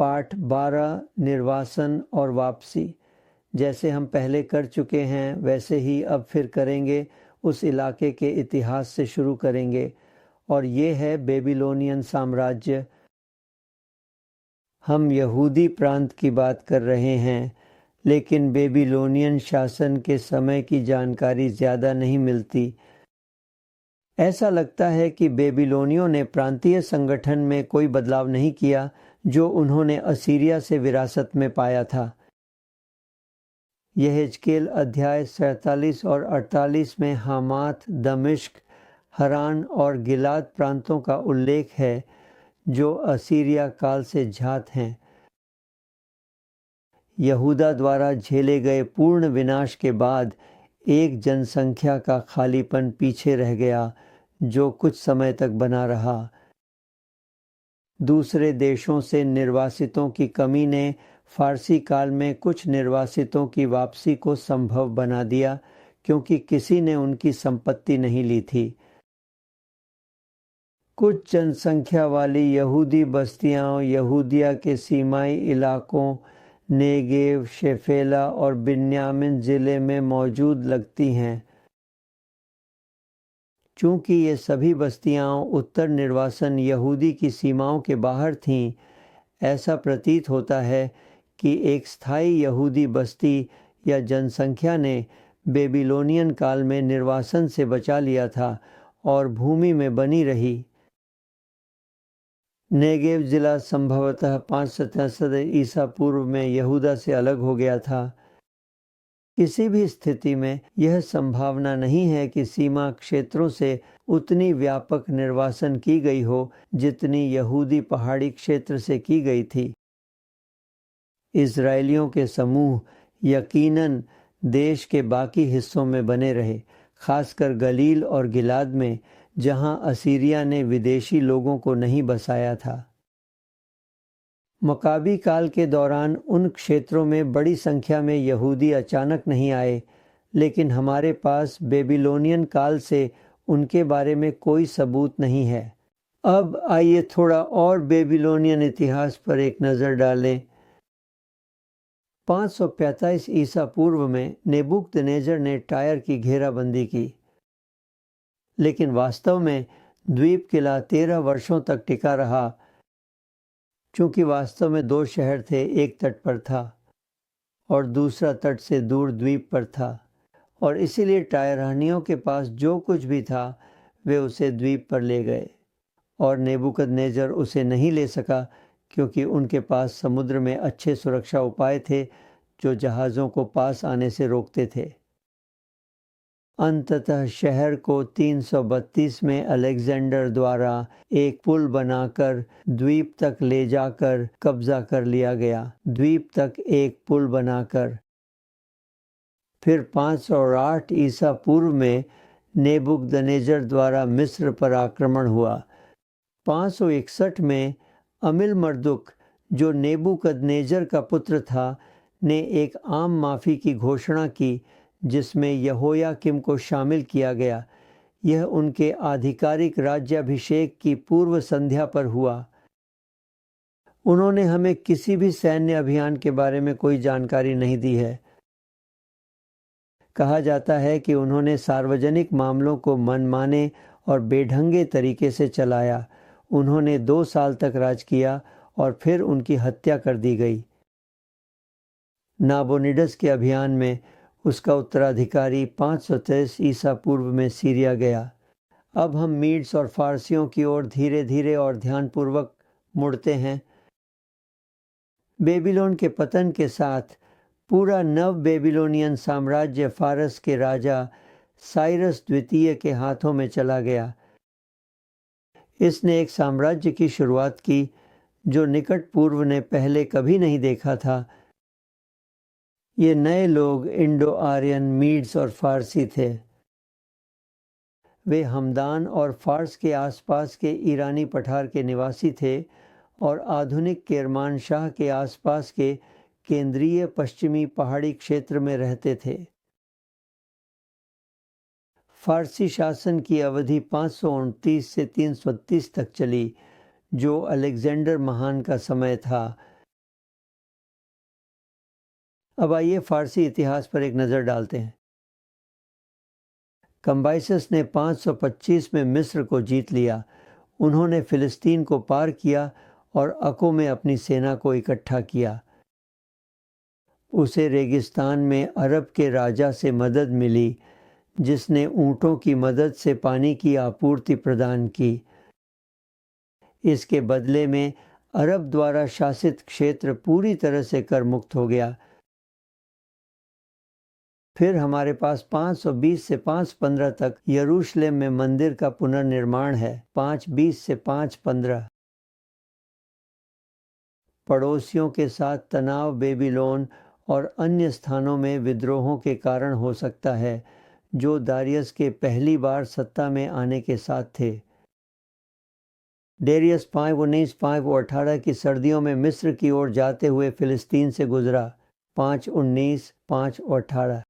पाठ 12 निर्वासन और वापसी। जैसे हम पहले कर चुके हैं वैसे ही अब फिर करेंगे, उस इलाके के इतिहास से शुरू करेंगे और ये है बेबीलोनियन साम्राज्य। हम यहूदी प्रांत की बात कर रहे हैं, लेकिन बेबीलोनियन शासन के समय की जानकारी ज़्यादा नहीं मिलती। ऐसा लगता है कि बेबीलोनियों ने प्रांतीय संगठन में कोई बदलाव नहीं किया जो उन्होंने असीरिया से विरासत में पाया था। यहेजकेल अध्याय 47 और 48 में हामात, दमिश्क, हरान और गिलाद प्रांतों का उल्लेख है जो असीरिया काल से जात हैं। यहूदा द्वारा झेले गए पूर्ण विनाश के बाद एक जनसंख्या का खालीपन पीछे रह गया जो कुछ समय तक बना रहा। दूसरे देशों से निर्वासितों की कमी ने फारसी काल में कुछ निर्वासितों की वापसी को संभव बना दिया, क्योंकि किसी ने उनकी संपत्ति नहीं ली थी। कुछ जनसंख्या वाली यहूदी बस्तियां यहूदिया के सीमाई इलाकों नेगेव, शेफेला और बिन्यामिन ज़िले में मौजूद लगती हैं। चूँकि ये सभी बस्तियां उत्तर निर्वासन यहूदी की सीमाओं के बाहर थीं, ऐसा प्रतीत होता है कि एक स्थायी यहूदी बस्ती या जनसंख्या ने बेबीलोनियन काल में निर्वासन से बचा लिया था और भूमि में बनी रही। नेगेव जिला संभवतः 567 ईसा पूर्व में यहूदा से अलग हो गया था। किसी भी स्थिति में यह संभावना नहीं है कि सीमा क्षेत्रों से उतनी व्यापक निर्वासन की गई हो जितनी यहूदी पहाड़ी क्षेत्र से की गई थी। इजरायलियों के समूह यकीनन देश के बाकी हिस्सों में बने रहे, खासकर गलील और गिलाद में, जहां असीरिया ने विदेशी लोगों को नहीं बसाया था। मकाबी काल के दौरान उन क्षेत्रों में बड़ी संख्या में यहूदी अचानक नहीं आए, लेकिन हमारे पास बेबीलोनियन काल से उनके बारे में कोई सबूत नहीं है। अब आइए थोड़ा और बेबीलोनियन इतिहास पर एक नज़र डालें। 545 ईसा पूर्व में नेबुकदनेस्सर ने टायर की घेराबंदी की, लेकिन वास्तव में द्वीप किला 13 वर्षों तक टिका रहा। चूँकि वास्तव में 2 शहर थे, एक तट पर था और दूसरा तट से दूर द्वीप पर था, और इसीलिए टायरानियों के पास जो कुछ भी था वे उसे द्वीप पर ले गए, और नेबुकदनेस्सर उसे नहीं ले सका क्योंकि उनके पास समुद्र में अच्छे सुरक्षा उपाय थे जो जहाज़ों को पास आने से रोकते थे। अंततः शहर को 332 में अलेक्जेंडर द्वारा एक पुल बनाकर द्वीप तक ले जाकर कब्जा कर लिया गया। द्वीप तक एक पुल बनाकर। फिर 508 ईसा पूर्व में नेबुकदनेस्सर द्वारा मिस्र पर आक्रमण हुआ। 561 में अमिल मर्दुक, जो नेबुकदनेस्सर का पुत्र था, ने एक आम माफ़ी की घोषणा की जिसमें यहोयाकिम को शामिल किया गया। यह उनके आधिकारिक राज्याभिषेक की पूर्व संध्या पर हुआ। उन्होंने हमें किसी भी सैन्य अभियान के बारे में कोई जानकारी नहीं दी है। कहा जाता है कि उन्होंने सार्वजनिक मामलों को मनमाने और बेढंगे तरीके से चलाया। उन्होंने 2 साल तक राज किया और फिर उनकी हत्या कर दी गई। नाबोनिडस के अभियान में उसका उत्तराधिकारी 523 ईसा पूर्व में सीरिया गया। अब हम मीड्स और फारसियों की ओर धीरे धीरे और ध्यानपूर्वक मुड़ते हैं। बेबीलोन के पतन के साथ पूरा नव बेबीलोनियन साम्राज्य फारस के राजा साइरस द्वितीय के हाथों में चला गया। इसने एक साम्राज्य की शुरुआत की जो निकट पूर्व ने पहले कभी नहीं देखा था। ये नए लोग इंडो आर्यन, मीड्स और फारसी थे। वे हमदान और फारस के आसपास के ईरानी पठार के निवासी थे और आधुनिक केरमानशाह के आसपास के केंद्रीय पश्चिमी पहाड़ी क्षेत्र में रहते थे। फारसी शासन की अवधि 529 से 330 तक चली, जो अलेक्जेंडर महान का समय था। अब आइए फारसी इतिहास पर एक नज़र डालते हैं। कम्बाइसस ने 525 में मिस्र को जीत लिया। उन्होंने फ़िलिस्तीन को पार किया और अको में अपनी सेना को इकट्ठा किया। उसे रेगिस्तान में अरब के राजा से मदद मिली, जिसने ऊँटों की मदद से पानी की आपूर्ति प्रदान की। इसके बदले में अरब द्वारा शासित क्षेत्र पूरी तरह से कर मुक्त हो गया। फिर हमारे पास 520 से 515 तक यरूशलेम में मंदिर का पुनर्निर्माण है। 520 से 515 पड़ोसियों के साथ तनाव बेबीलोन और अन्य स्थानों में विद्रोहों के कारण हो सकता है, जो दारियस के पहली बार सत्ता में आने के साथ थे। डेरियस 518 की सर्दियों में मिस्र की ओर जाते हुए फ़िलिस्तीन से गुजरा। 518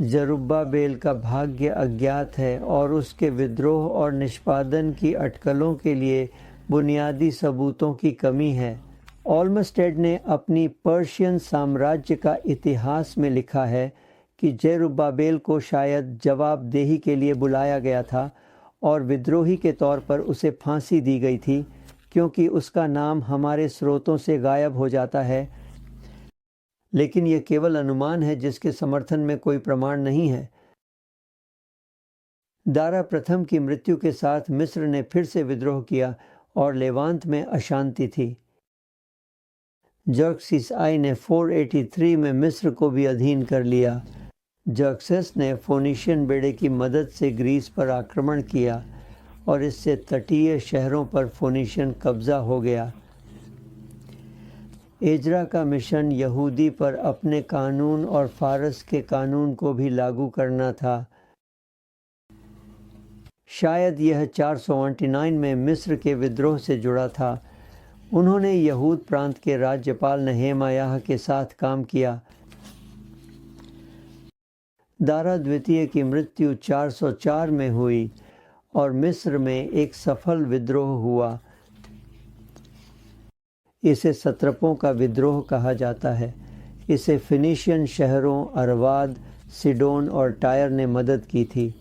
जरुब्बाबेल का भाग्य अज्ञात है और उसके विद्रोह और निष्पादन की अटकलों के लिए बुनियादी सबूतों की कमी है। ऑल्मस्टेड ने अपनी पर्शियन साम्राज्य का इतिहास में लिखा है कि जेरुब्बाबेल को शायद जवाबदेही के लिए बुलाया गया था और विद्रोही के तौर पर उसे फांसी दी गई थी, क्योंकि उसका नाम हमारे स्रोतों से गायब हो जाता है, लेकिन यह केवल अनुमान है जिसके समर्थन में कोई प्रमाण नहीं है। दारा प्रथम की मृत्यु के साथ मिस्र ने फिर से विद्रोह किया और लेवांत में अशांति थी। जर्कसिस आई ने 483 में मिस्र को भी अधीन कर लिया। जर्कसेस ने फोनिशियन बेड़े की मदद से ग्रीस पर आक्रमण किया और इससे तटीय शहरों पर फोनिशियन कब्जा हो गया। एजरा का मिशन यहूदी पर अपने कानून और फारस के कानून को भी लागू करना था। शायद यह 429 में मिस्र के विद्रोह से जुड़ा था। उन्होंने यहूद प्रांत के राज्यपाल नहेमायाह के साथ काम किया। दारा द्वितीय की मृत्यु 404 में हुई और मिस्र में एक सफल विद्रोह हुआ। इसे सत्रपों का विद्रोह कहा जाता है। इसे फिनिशियन शहरों अरवाद, सिडोन और टायर ने मदद की थी।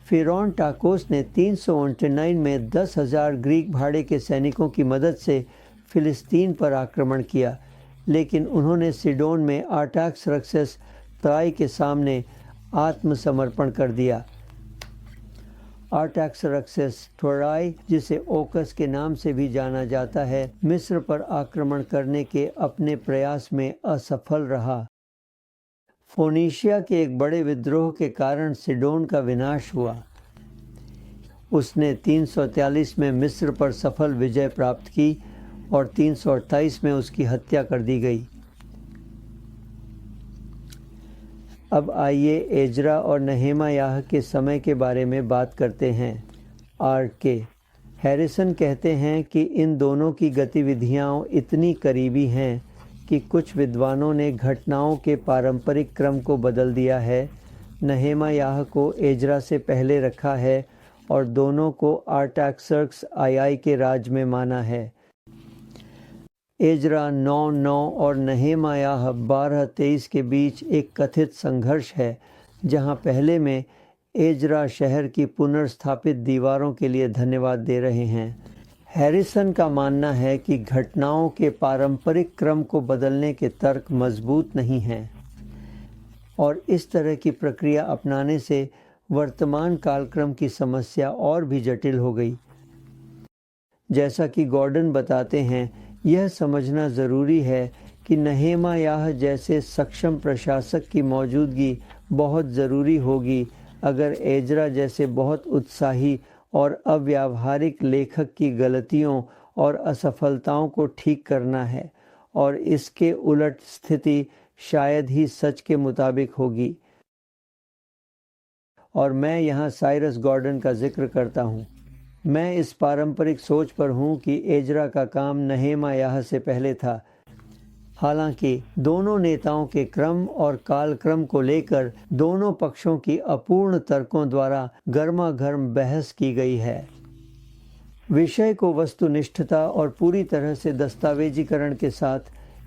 फिरौन टाकोस ने 329 में 10,000 ग्रीक भाड़े के सैनिकों की मदद से फिलिस्तीन पर आक्रमण किया, लेकिन उन्होंने सिडोन में आर्टाक्सर्क्सेस त्राई के सामने आत्मसमर्पण कर दिया। आर्टाक्सर्क्सेस त्राई, जिसे ओकस के नाम से भी जाना जाता है, मिस्र पर आक्रमण करने के अपने प्रयास में असफल रहा। फोनीशिया के एक बड़े विद्रोह के कारण सिडोन का विनाश हुआ। उसने 343 में मिस्र पर सफल विजय प्राप्त की और 328 में उसकी हत्या कर दी गई। अब आइए एजरा और नहेमायाह के समय के बारे में बात करते हैं। R.K. हैरिसन कहते हैं कि इन दोनों की गतिविधियां इतनी करीबी हैं कि कुछ विद्वानों ने घटनाओं के पारंपरिक क्रम को बदल दिया है। नहेमायाह को एजरा से पहले रखा है और दोनों को आर्टाक्सर्क्स आई के राज में माना है। एजरा 9:9 और नहेमायाह 12:23 के बीच एक कथित संघर्ष है, जहां पहले में एजरा शहर की पुनर्स्थापित दीवारों के लिए धन्यवाद दे रहे हैं। हैरिसन का मानना है कि घटनाओं के पारंपरिक क्रम को बदलने के तर्क मजबूत नहीं हैं और इस तरह की प्रक्रिया अपनाने से वर्तमान कालक्रम की समस्या और भी जटिल हो गई। जैसा कि गॉर्डन बताते हैं, यह समझना ज़रूरी है कि नहेमायाह जैसे सक्षम प्रशासक की मौजूदगी बहुत ज़रूरी होगी अगर एजरा जैसे बहुत उत्साही और अव्यावहारिक लेखक की गलतियों और असफलताओं को ठीक करना है, और इसके उलट स्थिति शायद ही सच के मुताबिक होगी। और मैं यहाँ साइरस गॉर्डन का जिक्र करता हूँ। मैं इस पारंपरिक सोच पर हूँ कि एजरा का काम नहेमायाह से पहले था। हालांकि दोनों नेताओं के क्रम और कालक्रम को लेकर दोनों पक्षों की अपूर्ण तर्कों द्वारा गर्मागर्म बहस की गई है। विषय को वस्तुनिष्ठता और पूरी तरह से दस्तावेजीकरण के साथ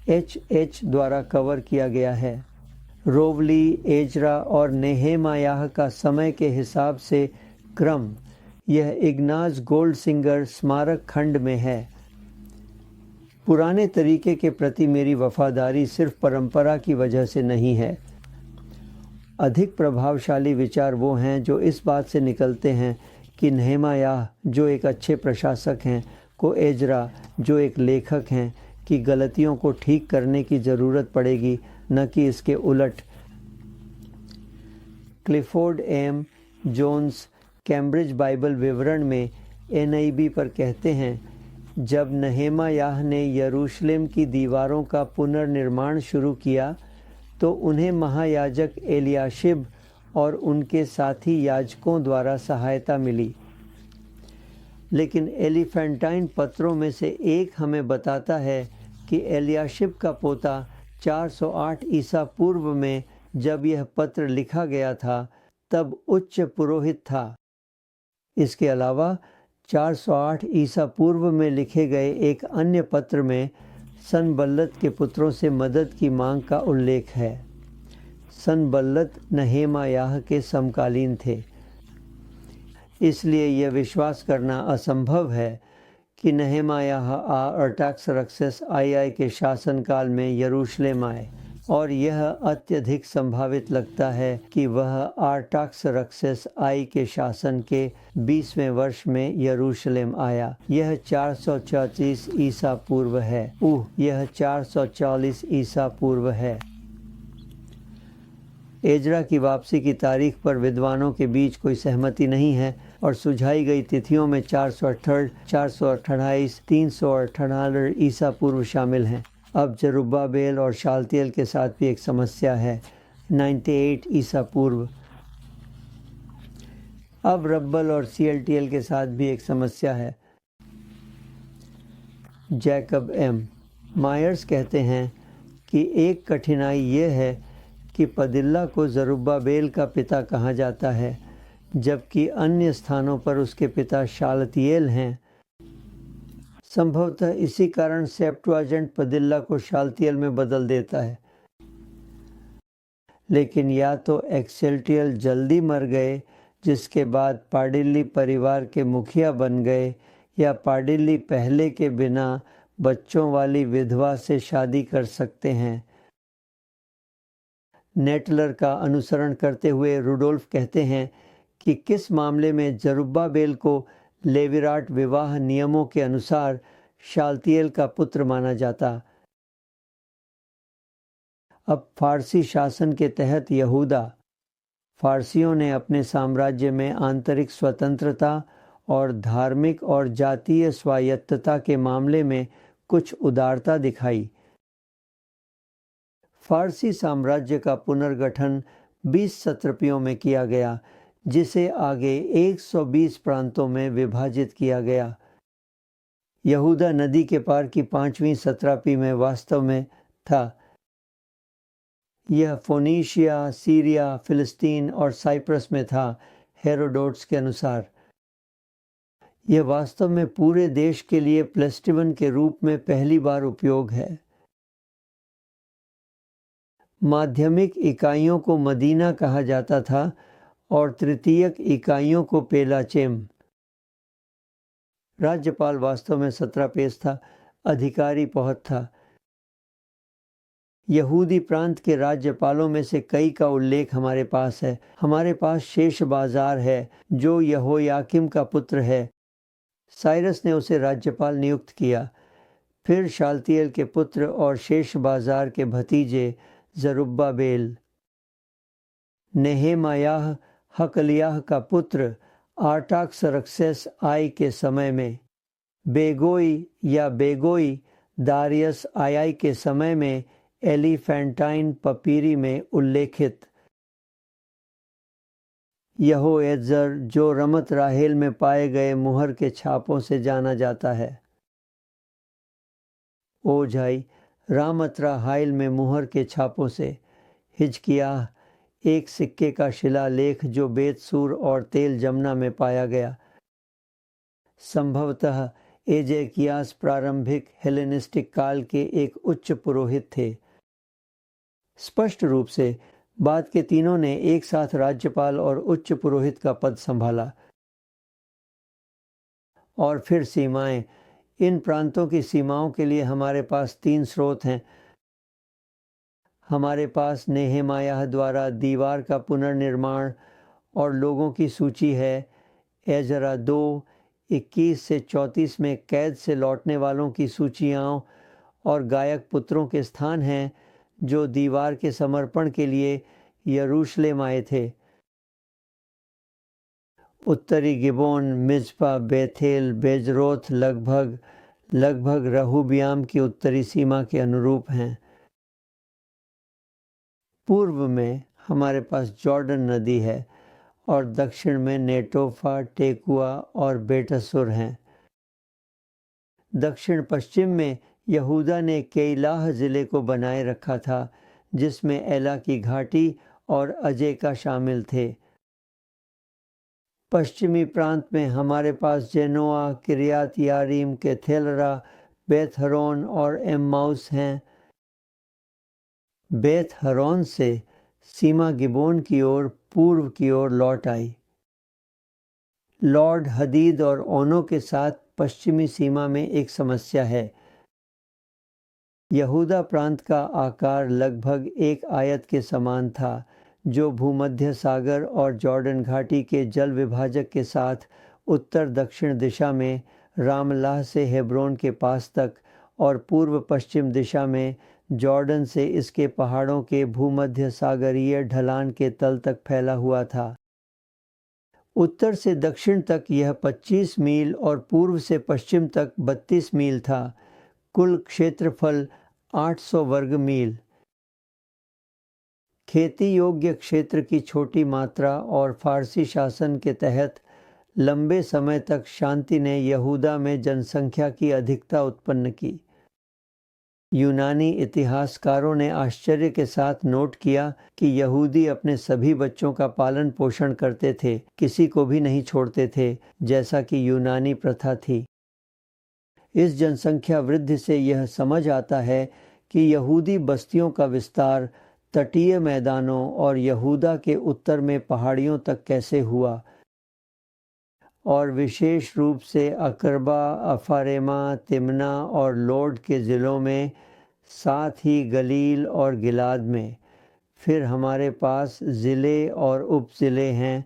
H द्वारा कवर किया गया है। रोवली, एजरा और नेहेमायाह का समय के हिसाब से क्रम यह इग्नाज गोल्डसिंगर स्मारक खंड में है। पुराने तरीके के प्रति मेरी वफादारी सिर्फ परंपरा की वजह से नहीं है। अधिक प्रभावशाली विचार वो हैं जो इस बात से निकलते हैं कि नेहेमायाह जो एक अच्छे प्रशासक हैं को एजरा जो एक लेखक हैं कि गलतियों को ठीक करने की ज़रूरत पड़ेगी, न कि इसके उलट। Clifford M Jones Cambridge Bible विवरण में NIV पर कहते हैं, जब नेहेमायाह ने यरूशलेम की दीवारों का पुनर्निर्माण शुरू किया तो उन्हें महायाजक एलियाशिब और उनके साथी याजकों द्वारा सहायता मिली। लेकिन एलिफेंटाइन पत्रों में से एक हमें बताता है कि एलियाशिब का पोता 408 ईसा पूर्व में जब यह पत्र लिखा गया था तब उच्च पुरोहित था। इसके अलावा 408 ईसा पूर्व में लिखे गए एक अन्य पत्र में सनबल्लत के पुत्रों से मदद की मांग का उल्लेख है। सनबल्लत नेहेमायाह के समकालीन थे, इसलिए यह विश्वास करना असंभव है कि नेहेमायाह अर्टाक्सर्क्सेस II के शासनकाल में यरूशलेम आए, और यह अत्यधिक संभावित लगता है कि वह अर्टाक्सर्क्सेस I के शासन के 20वें वर्ष में यरूशलेम आया। यह 434 ईसा पूर्व है। यह 440 ईसा पूर्व है। एजरा की वापसी की तारीख पर विद्वानों के बीच कोई सहमति नहीं है और सुझाई गई तिथियों में 468, 428, 348 ईसा पूर्व शामिल हैं। अब जरुब्बाबेल और शालतियल के साथ भी एक समस्या है, 98 ईसा पूर्व। अब रब्बल और CLTL के साथ भी एक समस्या है। Jacob M. मायर्स कहते हैं कि एक कठिनाई ये है कि पदिल्ला को जरुब्बाबेल का पिता कहा जाता है, जबकि अन्य स्थानों पर उसके पिता शालतियेल हैं। संभवतः इसी कारण सेप्टुअजिंट पदिल्ला को शालतियल में बदल देता है। लेकिन या तो एक्सेल्टियल जल्दी मर गए जिसके बाद पाडिल्ली परिवार के मुखिया बन गए, या पाडिल्ली पहले के बिना बच्चों वाली विधवा से शादी कर सकते हैं। नेटलर का अनुसरण करते हुए रुडोल्फ कहते हैं कि किस मामले में जरुब्बाबेल को लेविराट विवाह नियमों के अनुसार शालतियेल का पुत्र माना जाता। अब फारसी शासन के तहत यहूदा, फारसियों ने अपने साम्राज्य में आंतरिक स्वतंत्रता और धार्मिक और जातीय स्वायत्तता के मामले में कुछ उदारता दिखाई। फारसी साम्राज्य का पुनर्गठन 20 सत्रपियों में किया गया, जिसे आगे 120 प्रांतों में विभाजित किया गया। यहूदा नदी के पार की 5वीं सत्रापी में वास्तव में था। यह फोनीशिया, सीरिया, फिलिस्तीन और साइप्रस में था, हेरोडोट्स के अनुसार। यह वास्तव में पूरे देश के लिए प्लेस्टिवन के रूप में पहली बार उपयोग है। माध्यमिक इकाइयों को मदीना कहा जाता था और तृतीयक इकाइयों को पेलाचेम। राज्यपाल वास्तव में सत्रापेस था, अधिकारी पहुत था। यहूदी प्रांत के राज्यपालों में से कई का उल्लेख हमारे पास है। हमारे पास शेष बाजार है जो यहोयाकिम का पुत्र है। साइरस ने उसे राज्यपाल नियुक्त किया। फिर शालतियेल के पुत्र और शेष बाजार के भतीजे जरुब्बाबेल। नेहेमायाह हकलियाह का पुत्र आर्टाक्सर्क्सेस I के समय में, बेगोई या बेगोई दारियस II के समय में एलिफेंटाइन पपीरी में उल्लेखित। यहोएजर जो रमत राहेल में पाए गए मुहर के छापों से जाना जाता है। ओझाई रामत्रा हाइल में मुहर के छापों से। हिजकियाह एक सिक्के का शिलालेख जो बेतसूर और तेल जमुना में पाया गया। संभवतः एजेकियास प्रारंभिक हेलेनिस्टिक काल के एक उच्च पुरोहित थे। स्पष्ट रूप से बाद के तीनों ने एक साथ राज्यपाल और उच्च पुरोहित का पद संभाला। और फिर सीमाएं। इन प्रांतों की सीमाओं के लिए हमारे पास 3 स्रोत हैं। हमारे पास नेहेमायाह द्वारा दीवार का पुनर्निर्माण और लोगों की सूची है। एजरा 2:21 से 34 में कैद से लौटने वालों की सूचियाँ और गायक पुत्रों के स्थान हैं जो दीवार के समर्पण के लिए यरूशलेम आए थे। उत्तरी गिबोन, मिज़पा, बेथेल, बेजरोथ लगभग रहूबियाम की उत्तरी सीमा के अनुरूप हैं। पूर्व में हमारे पास जॉर्डन नदी है और दक्षिण में नेटोफा, टेकुआ और बेटसुर हैं। दक्षिण पश्चिम में यहूदा ने केइलाह ज़िले को बनाए रखा था, जिसमें एला की घाटी और अजेका शामिल थे। पश्चिमी प्रांत में हमारे पास जेनोआ, किरियात यारीम, केथेलरा, बेथ हरोन और एम्माउस हैं। बेथ हरोन से सीमा गिबोन की ओर पूर्व की ओर लौट आई। लॉर्ड हदीद और ओनो के साथ पश्चिमी सीमा में एक समस्या है। यहूदा प्रांत का आकार लगभग एक आयत के समान था, जो भूमध्य सागर और जॉर्डन घाटी के जल विभाजक के साथ उत्तर दक्षिण दिशा में रामलाह से हेब्रोन के पास तक और पूर्व पश्चिम दिशा में जॉर्डन से इसके पहाड़ों के भूमध्य सागरीय ढलान के तल तक फैला हुआ था। उत्तर से दक्षिण तक यह 25 मील और पूर्व से पश्चिम तक 32 मील था। कुल क्षेत्रफल 800 वर्ग मील। खेती योग्य क्षेत्र की छोटी मात्रा और फारसी शासन के तहत लंबे समय तक शांति ने यहूदा में जनसंख्या की अधिकता उत्पन्न की। यूनानी इतिहासकारों ने आश्चर्य के साथ नोट किया कि यहूदी अपने सभी बच्चों का पालन पोषण करते थे, किसी को भी नहीं छोड़ते थे, जैसा कि यूनानी प्रथा थी। इस जनसंख्या वृद्धि से यह समझ आता है कि यहूदी बस्तियों का विस्तार तटीय मैदानों और यहूदा के उत्तर में पहाड़ियों तक कैसे हुआ, और विशेष रूप से अकरबा, अफारेमा, तिमना और लोड के ज़िलों में, साथ ही गलील और गिलाद में। फिर हमारे पास ज़िले और उपज़िले हैं।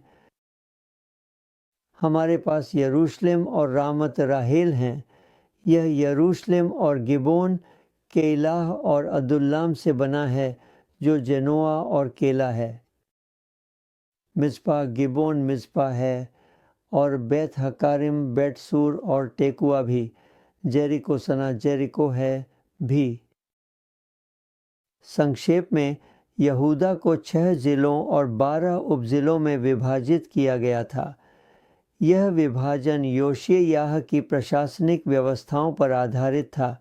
हमारे पास यरूशलेम और रामत राहेल हैं। यह यरूशलेम और गिबोन, केइलाह और अदुल्लाम से बना है, जो जेनोआ और केला है। मिज़पा गिबोन मिज़पा है, और बेथ हकारिम, बेटसूर और टेकुआ भी। जेरिको सना जेरिको है भी। संक्षेप में यहूदा को 6 ज़िलों और 12 उपज़िलों में विभाजित किया गया था। यह विभाजन योशिय्याह की प्रशासनिक व्यवस्थाओं पर आधारित था।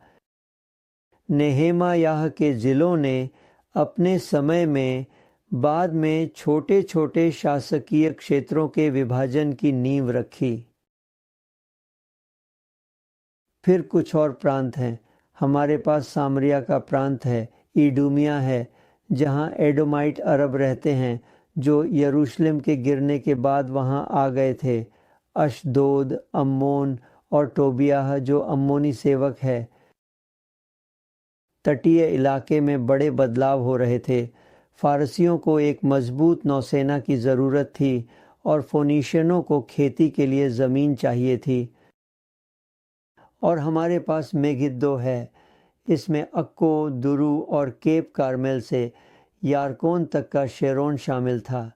नेहेमायाह के ज़िलों ने अपने समय में बाद में छोटे छोटे शासकीय क्षेत्रों के विभाजन की नींव रखी। फिर कुछ और प्रांत हैं। हमारे पास सामरिया का प्रांत है, इडूमिया है, जहाँ एडोमाइट अरब रहते हैं, जो यरूशलेम के गिरने के बाद वहाँ आ गए थे। अशदोद, अम्मोन और टोबियाह, जो अम्मोनी सेवक है। तटीय इलाके में बड़े बदलाव हो रहे थे। फारसियों को एक मजबूत नौसेना की ज़रूरत थी और फोनीशियनों को खेती के लिए ज़मीन चाहिए थी। और हमारे पास मेगिद्दो है। इसमें अक्को, दुरू और केप कार्मेल से यारकोन तक का शेरोन शामिल था।